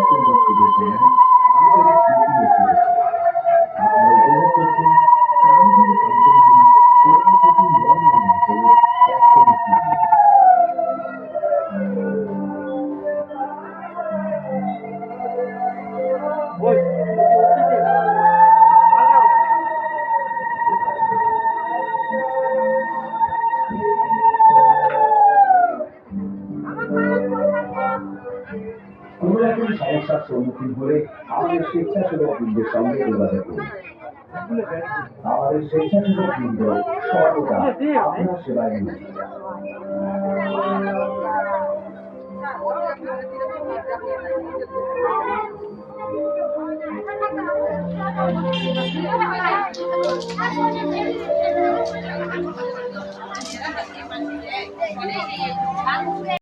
পরিদর্শকদের জানান আন্তরিক প্রীতি ও শুভেচ্ছা। আপনারা উপভোগ করছেন কাঞ্জির কাঞ্চনগিরি কোলাহটি মনোরম অঞ্চলের অষ্টম স্মৃতি। কোনো রকম সমস্যার সম্মুখীন হলে আমাদের স্বেচ্ছাসেবক বৃন্দের সঙ্গে যোগাযোগ করুন। আমাদের স্বেচ্ছাসেবক বৃন্দ সর্বদা আপনার সেবায় নিয়োজিত।